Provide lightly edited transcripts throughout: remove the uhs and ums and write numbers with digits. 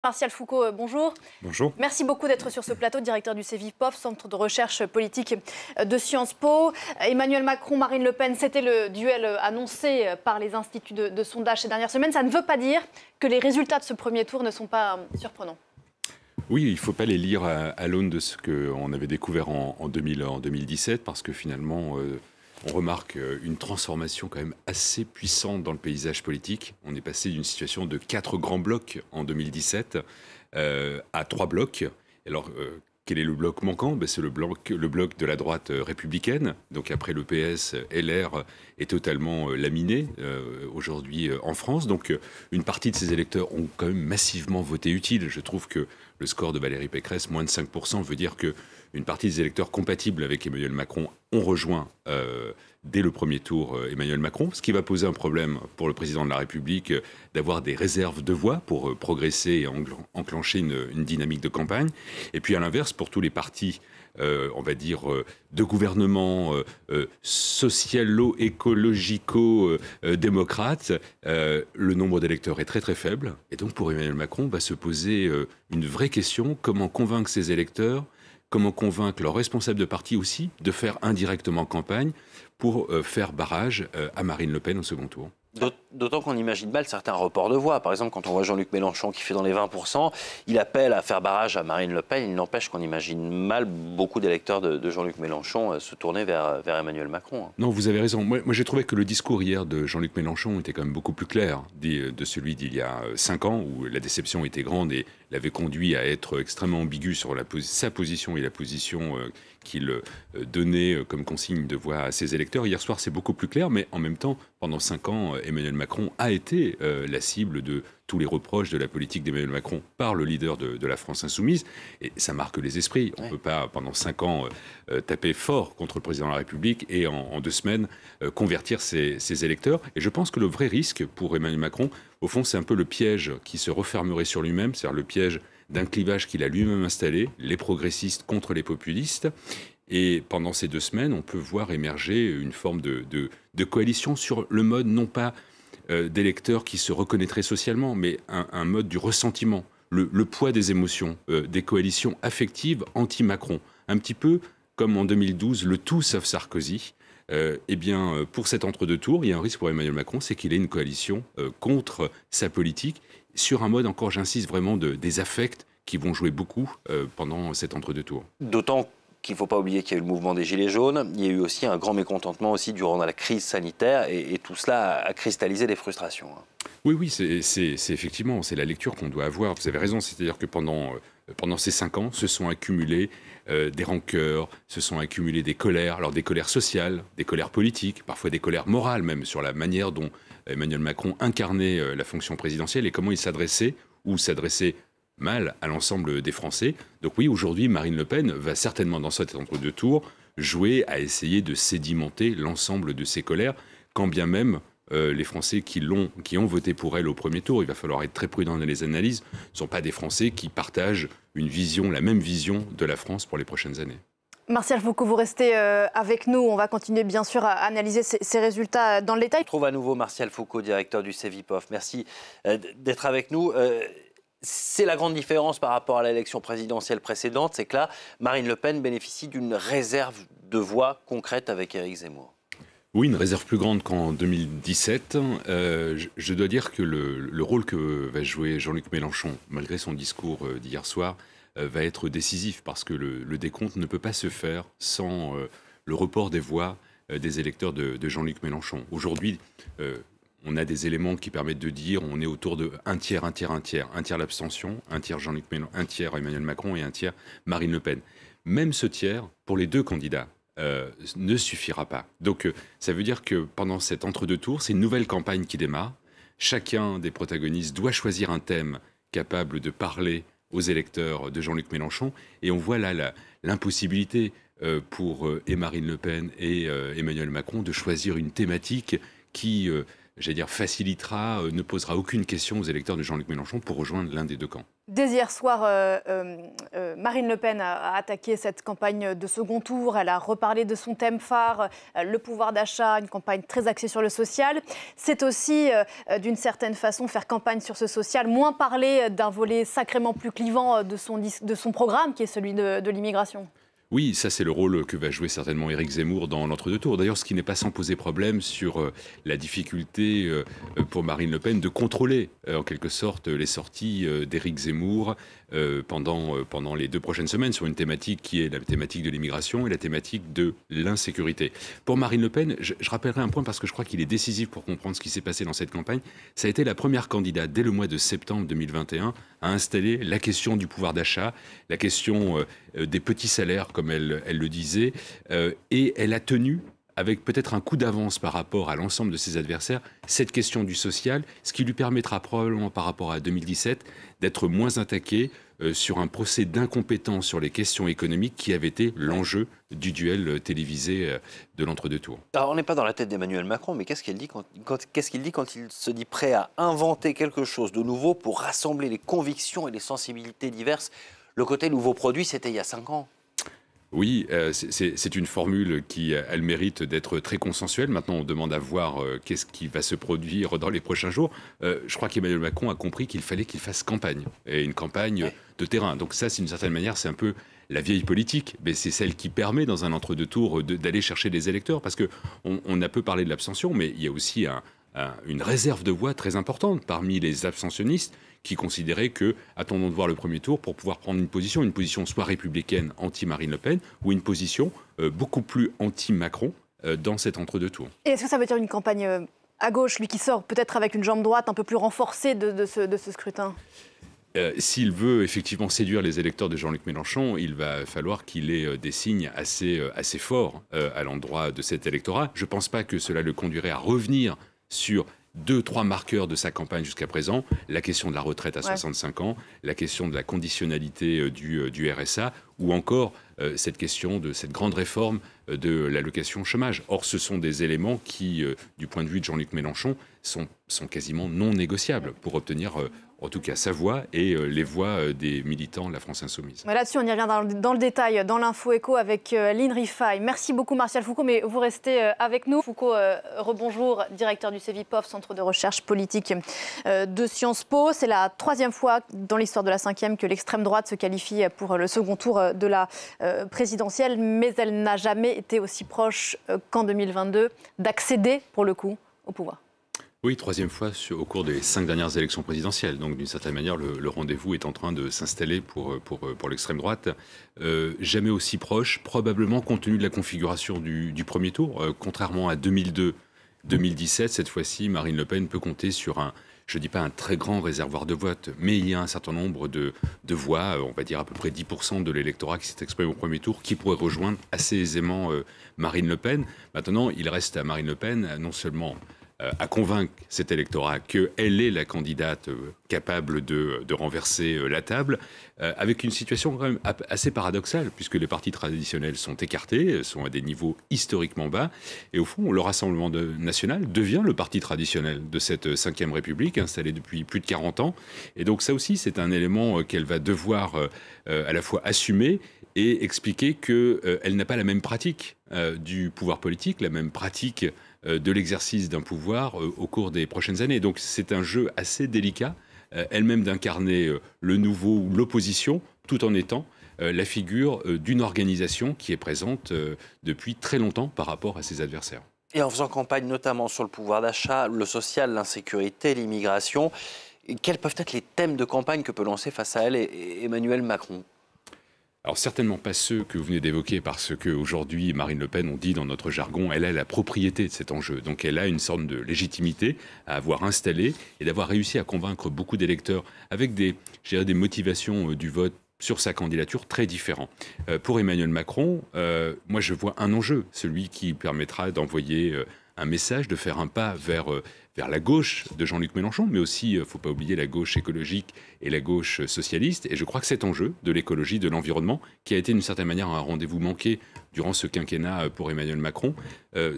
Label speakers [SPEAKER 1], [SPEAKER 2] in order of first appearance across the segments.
[SPEAKER 1] Martial Foucault, bonjour.
[SPEAKER 2] Bonjour.
[SPEAKER 1] Merci beaucoup d'être sur ce plateau, directeur du CEVIPOF, Centre de recherche politique de Sciences Po. Emmanuel Macron, Marine Le Pen, c'était le duel annoncé par les instituts de sondage ces dernières semaines. Ça ne veut pas dire que les résultats de ce premier tour ne sont pas surprenants.
[SPEAKER 2] Oui, il ne faut pas les lire à l'aune de ce qu'on avait découvert en 2017, parce que finalement, on remarque une transformation quand même assez puissante dans le paysage politique. On est passé d'une situation de 4 grands blocs en 2017 à 3 blocs. Alors, quel est le bloc manquant? C'est le bloc de la droite républicaine. Donc après le PS, LR est totalement laminé aujourd'hui en France. Donc une partie de ces électeurs ont quand même massivement voté utile. Je trouve que le score de Valérie Pécresse, moins de 5%, veut dire qu'une partie des électeurs compatibles avec Emmanuel Macron ont rejoint dès le premier tour Emmanuel Macron, ce qui va poser un problème pour le président de la République d'avoir des réserves de voix pour progresser et enclencher une dynamique de campagne. Et puis à l'inverse, pour tous les partis, on va dire, de gouvernement socialo-écologico-démocrate, le nombre d'électeurs est très très faible. Et donc pour Emmanuel Macron, va se poser une vraie question: comment convaincre ses électeurs? Comment convaincre leurs responsables de parti aussi de faire indirectement campagne pour faire barrage à Marine Le Pen au second tour?
[SPEAKER 3] D'autant qu'on imagine mal certains reports de voix. Par exemple, quand on voit Jean-Luc Mélenchon qui fait dans les 20%, il appelle à faire barrage à Marine Le Pen. Il n'empêche qu'on imagine mal beaucoup d'électeurs de Jean-Luc Mélenchon se tourner vers Emmanuel Macron.
[SPEAKER 2] Non, vous avez raison. Moi j'ai trouvé que le discours hier de Jean-Luc Mélenchon était quand même beaucoup plus clair de celui d'il y a 5 ans, où la déception était grande et l'avait conduit à être extrêmement ambigu sur sa position et la position qu'il donnait comme consigne de voix à ses électeurs. Hier soir, c'est beaucoup plus clair, mais en même temps, pendant 5 ans, Emmanuel Macron a été la cible de tous les reproches de la politique d'Emmanuel Macron par le leader de la France insoumise. Et ça marque les esprits. On ne peut pas, pendant 5 ans, taper fort contre le président de la République et en 2 semaines convertir ses électeurs. Et je pense que le vrai risque pour Emmanuel Macron, au fond, c'est un peu le piège qui se refermerait sur lui-même, c'est-à-dire le piège d'un clivage qu'il a lui-même installé, les progressistes contre les populistes. Et pendant ces 2 semaines, on peut voir émerger une forme de coalition sur le mode, non pas d'électeurs qui se reconnaîtraient socialement, mais un mode du ressentiment, le poids des émotions, des coalitions affectives anti-Macron. Un petit peu comme en 2012, le tout sauf Sarkozy. Eh bien, pour cet entre-deux tours, il y a un risque pour Emmanuel Macron, c'est qu'il ait une coalition contre sa politique, sur un mode, encore j'insiste vraiment, des affects qui vont jouer beaucoup pendant cet entre-deux tours.
[SPEAKER 3] D'autant qu'il ne faut pas oublier qu'il y a eu le mouvement des Gilets jaunes, il y a eu aussi un grand mécontentement aussi durant la crise sanitaire, et tout cela a cristallisé des frustrations.
[SPEAKER 2] Oui, c'est effectivement, c'est la lecture qu'on doit avoir. Vous avez raison, c'est-à-dire que pendant ces 5 ans, se sont accumulés des rancœurs, se sont accumulés des colères, alors des colères sociales, des colères politiques, parfois des colères morales même, sur la manière dont Emmanuel Macron incarnait la fonction présidentielle et comment il s'adressait ou s'adressait mal à l'ensemble des Français. Donc oui, aujourd'hui, Marine Le Pen va certainement, dans cet entre-deux tours, jouer à essayer de sédimenter l'ensemble de ces colères, quand bien même les Français qui ont voté pour elle au premier tour, il va falloir être très prudent dans les analyses, ne sont pas des Français qui partagent la même vision de la France pour les prochaines années.
[SPEAKER 1] Martial Foucault, vous restez avec nous. On va continuer bien sûr à analyser ces résultats dans le détail.
[SPEAKER 3] On trouve à nouveau Martial Foucault, directeur du CEVIPOF. Merci d'être avec nous. C'est la grande différence par rapport à l'élection présidentielle précédente, c'est que là, Marine Le Pen bénéficie d'une réserve de voix concrète avec Éric Zemmour.
[SPEAKER 2] Oui, une réserve plus grande qu'en 2017. Je dois dire que le rôle que va jouer Jean-Luc Mélenchon, malgré son discours d'hier soir, va être décisif, parce que le décompte ne peut pas se faire sans le report des voix des électeurs de Jean-Luc Mélenchon. Aujourd'hui, on a des éléments qui permettent de dire on est autour de un tiers l'abstention, un tiers Emmanuel Macron et un tiers Marine Le Pen. Même ce tiers, pour les 2 candidats, ne suffira pas. Donc ça veut dire que pendant cet entre-deux tours, c'est une nouvelle campagne qui démarre. Chacun des protagonistes doit choisir un thème capable de parler aux électeurs de Jean-Luc Mélenchon. Et on voit là l'impossibilité pour Marine Le Pen et Emmanuel Macron de choisir une thématique qui, facilitera, ne posera aucune question aux électeurs de Jean-Luc Mélenchon pour rejoindre l'un des 2 camps.
[SPEAKER 1] Dès hier soir, Marine Le Pen a attaqué cette campagne de second tour. Elle a reparlé de son thème phare, le pouvoir d'achat, une campagne très axée sur le social. C'est aussi, d'une certaine façon, faire campagne sur ce social, moins parler d'un volet sacrément plus clivant de son programme, qui est celui de l'immigration.
[SPEAKER 2] Oui, ça c'est le rôle que va jouer certainement Éric Zemmour dans l'entre-deux-tours. D'ailleurs, ce qui n'est pas sans poser problème sur la difficulté pour Marine Le Pen de contrôler en quelque sorte les sorties d'Éric Zemmour pendant les 2 prochaines semaines sur une thématique qui est la thématique de l'immigration et la thématique de l'insécurité. Pour Marine Le Pen, je rappellerai un point parce que je crois qu'il est décisif pour comprendre ce qui s'est passé dans cette campagne. Ça a été la première candidate dès le mois de septembre 2021 à installer la question du pouvoir d'achat, la question des petits salaires, comme elle le disait, et elle a tenu, avec peut-être un coup d'avance par rapport à l'ensemble de ses adversaires, cette question du social, ce qui lui permettra probablement par rapport à 2017 d'être moins attaqué sur un procès d'incompétence sur les questions économiques qui avait été l'enjeu du duel télévisé de l'entre-deux-tours.
[SPEAKER 3] Alors on n'est pas dans la tête d'Emmanuel Macron, mais qu'est-ce qu'il dit quand il se dit prêt à inventer quelque chose de nouveau pour rassembler les convictions et les sensibilités diverses? Le côté nouveau produit, c'était il y a 5 ans.
[SPEAKER 2] Oui, c'est une formule qui a le mérite d'être très consensuelle. Maintenant, on demande à voir qu'est-ce qui va se produire dans les prochains jours. Je crois qu'Emmanuel Macron a compris qu'il fallait qu'il fasse campagne, et une campagne de terrain. Donc ça, d'une certaine manière, c'est un peu la vieille politique, mais c'est celle qui permet, dans un entre-deux-tours, d'aller chercher des électeurs. Parce qu'on a peu parlé de l'abstention, mais il y a aussi une réserve de voix très importante parmi les abstentionnistes qui considéraient que, attendons de voir le premier tour pour pouvoir prendre une position soit républicaine anti-Marine Le Pen, ou une position beaucoup plus anti-Macron dans cet entre-deux-tours.
[SPEAKER 1] Et est-ce que ça veut dire une campagne à gauche, lui qui sort peut-être avec une jambe droite un peu plus renforcée de ce scrutin ?
[SPEAKER 2] S'il veut effectivement séduire les électeurs de Jean-Luc Mélenchon, il va falloir qu'il ait des signes assez forts à l'endroit de cet électorat. Je ne pense pas que cela le conduirait à revenir sur 2-3 marqueurs de sa campagne jusqu'à présent, la question de la retraite à 65 ans, la question de la conditionnalité du RSA, ou encore cette question de cette grande réforme de l'allocation chômage. Or, ce sont des éléments qui, du point de vue de Jean-Luc Mélenchon, sont quasiment non négociables pour obtenir en tout cas sa voix et les voix des militants de la France Insoumise.
[SPEAKER 1] Là-dessus, on y revient dans le détail, dans l'Info Écho avec Line Rifaille. Merci beaucoup Martial Foucault, mais vous restez avec nous. Foucault, rebonjour, directeur du CEVIPOF, Centre de recherche politique de Sciences Po. C'est la 3e fois dans l'histoire de la 5e que l'extrême droite se qualifie pour le second tour de la présidentielle, mais elle n'a jamais été aussi proche qu'en 2022 d'accéder, pour le coup, au pouvoir.
[SPEAKER 2] Oui, 3e fois au cours des 5 dernières élections présidentielles. Donc, d'une certaine manière, le rendez-vous est en train de s'installer pour l'extrême droite. Jamais aussi proche, probablement compte tenu de la configuration du premier tour. Contrairement à 2002-2017, cette fois-ci, Marine Le Pen peut compter sur je ne dis pas un très grand réservoir de vote, mais il y a un certain nombre de voix, on va dire à peu près 10% de l'électorat qui s'est exprimé au premier tour, qui pourrait rejoindre assez aisément Marine Le Pen. Maintenant, il reste à Marine Le Pen non seulement à convaincre cet électorat qu'elle est la candidate capable de renverser la table, avec une situation quand même assez paradoxale, puisque les partis traditionnels sont écartés, sont à des niveaux historiquement bas, et au fond, le Rassemblement national devient le parti traditionnel de cette 5e République, installée depuis plus de 40 ans, et donc ça aussi, c'est un élément qu'elle va devoir à la fois assumer et expliquer qu'elle n'a pas la même pratique du pouvoir politique, la même pratique de l'exercice d'un pouvoir au cours des prochaines années. Donc c'est un jeu assez délicat, elle-même d'incarner le nouveau ou l'opposition, tout en étant la figure d'une organisation qui est présente depuis très longtemps par rapport à ses adversaires.
[SPEAKER 3] Et en faisant campagne notamment sur le pouvoir d'achat, le social, l'insécurité, l'immigration, quels peuvent être les thèmes de campagne que peut lancer face à elle Emmanuel Macron ?
[SPEAKER 2] Alors certainement pas ceux que vous venez d'évoquer, parce qu'aujourd'hui, Marine Le Pen, on dit dans notre jargon, elle a la propriété de cet enjeu. Donc elle a une sorte de légitimité à avoir installé et d'avoir réussi à convaincre beaucoup d'électeurs avec des motivations du vote sur sa candidature très différents. Pour Emmanuel Macron, moi je vois un enjeu, celui qui permettra d'envoyer un message, de faire un pas vers la gauche de Jean-Luc Mélenchon, mais aussi, il ne faut pas oublier la gauche écologique et la gauche socialiste. Et je crois que cet enjeu de l'écologie, de l'environnement, qui a été d'une certaine manière un rendez-vous manqué durant ce quinquennat pour Emmanuel Macron,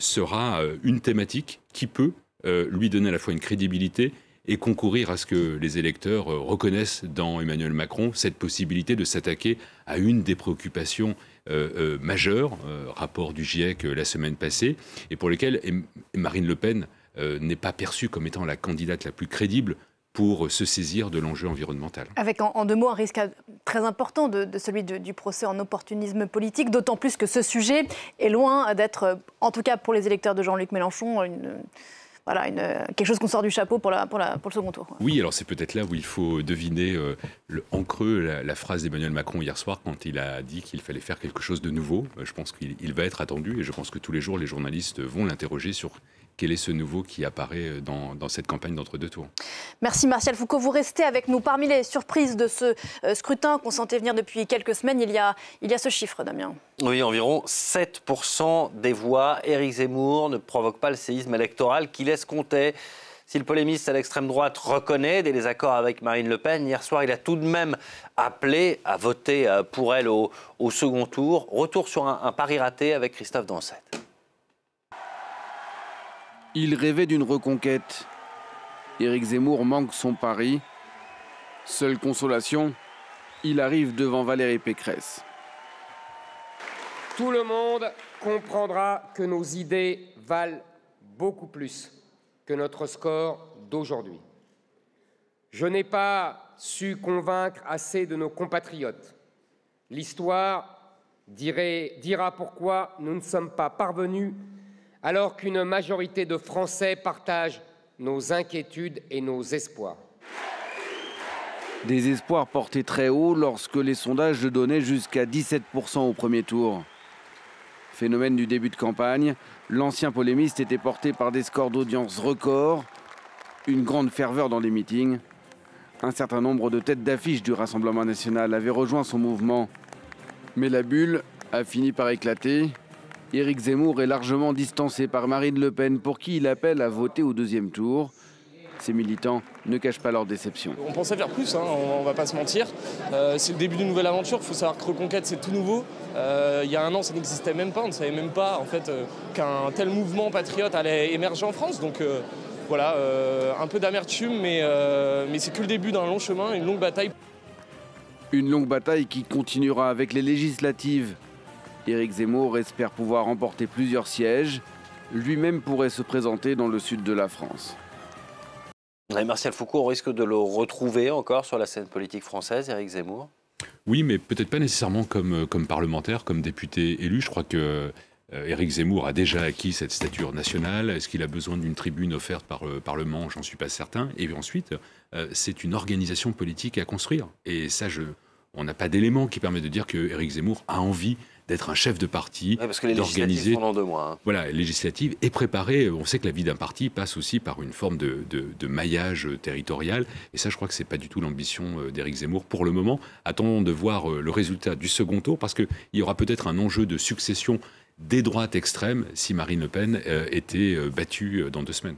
[SPEAKER 2] sera une thématique qui peut lui donner à la fois une crédibilité et concourir à ce que les électeurs reconnaissent dans Emmanuel Macron cette possibilité de s'attaquer à une des préoccupations majeures, rapport du GIEC la semaine passée, et pour lesquelles Marine Le Pen n'est pas perçue comme étant la candidate la plus crédible pour se saisir de l'enjeu environnemental.
[SPEAKER 1] Avec en deux mots un risque très important de celui du procès en opportunisme politique, d'autant plus que ce sujet est loin d'être, en tout cas pour les électeurs de Jean-Luc Mélenchon, quelque chose qu'on sort du chapeau pour le second tour.
[SPEAKER 2] Oui, alors c'est peut-être là où il faut deviner en creux la phrase d'Emmanuel Macron hier soir quand il a dit qu'il fallait faire quelque chose de nouveau. Je pense qu'il va être attendu et je pense que tous les jours les journalistes vont l'interroger sur quel est ce nouveau qui apparaît dans cette campagne d'entre-deux tours. Merci
[SPEAKER 1] Martial Foucault, vous restez avec nous. Parmi les surprises de ce scrutin qu'on sentait venir depuis quelques semaines, il y a ce chiffre, Damien.
[SPEAKER 3] Oui, environ 7% des voix. Éric Zemmour ne provoque pas le séisme électoral qui laisse compter. Si le polémiste à l'extrême droite reconnaît des désaccords avec Marine Le Pen, hier soir, il a tout de même appelé à voter pour elle au second tour. Retour sur un pari raté avec Christophe Dansette.
[SPEAKER 4] Il rêvait d'une reconquête. Éric Zemmour manque son pari. Seule consolation, il arrive devant Valérie Pécresse.
[SPEAKER 5] Tout le monde comprendra que nos idées valent beaucoup plus que notre score d'aujourd'hui. Je n'ai pas su convaincre assez de nos compatriotes. L'histoire dira pourquoi nous ne sommes pas parvenus alors qu'une majorité de Français partagent nos inquiétudes et nos espoirs.
[SPEAKER 4] Des espoirs portés très haut lorsque les sondages le donnaient jusqu'à 17% au premier tour. Phénomène du début de campagne, l'ancien polémiste était porté par des scores d'audience records, une grande ferveur dans les meetings. Un certain nombre de têtes d'affiche du Rassemblement national avaient rejoint son mouvement. Mais la bulle a fini par éclater. Éric Zemmour est largement distancé par Marine Le Pen, pour qui il appelle à voter au deuxième tour. Ses militants ne cachent pas leur déception.
[SPEAKER 6] On pensait faire plus, on ne va pas se mentir. C'est le début d'une nouvelle aventure. Il faut savoir que Reconquête, c'est tout nouveau. Il y a un an, ça n'existait même pas. On ne savait même pas en fait, qu'un tel mouvement patriote allait émerger en France. Donc voilà, un peu d'amertume, mais c'est que le début d'un long chemin, une longue bataille.
[SPEAKER 4] Une longue bataille qui continuera avec les législatives. Éric Zemmour espère pouvoir remporter plusieurs sièges. Lui-même pourrait se présenter dans le sud de la France.
[SPEAKER 3] Martial Foucault, on risque de le retrouver encore sur la scène politique française, Éric Zemmour?
[SPEAKER 2] Oui, mais peut-être pas nécessairement comme parlementaire, comme député élu. Je crois que Éric Zemmour a déjà acquis cette stature nationale. Est-ce qu'il a besoin d'une tribune offerte par le Parlement? J'en suis pas certain. Et ensuite, c'est une organisation politique à construire. Et ça, on n'a pas d'éléments qui permettent de dire que Éric Zemmour a envie d'être un chef de parti,
[SPEAKER 3] parce que les législatives sont dans 2 mois.
[SPEAKER 2] Voilà, législatives et préparées. On sait que la vie d'un parti passe aussi par une forme de maillage territorial. Et ça, je crois que c'est pas du tout l'ambition d'Éric Zemmour pour le moment. Attendons de voir le résultat du second tour, parce qu'il y aura peut-être un enjeu de succession des droites extrêmes si Marine Le Pen était battue dans 2 semaines.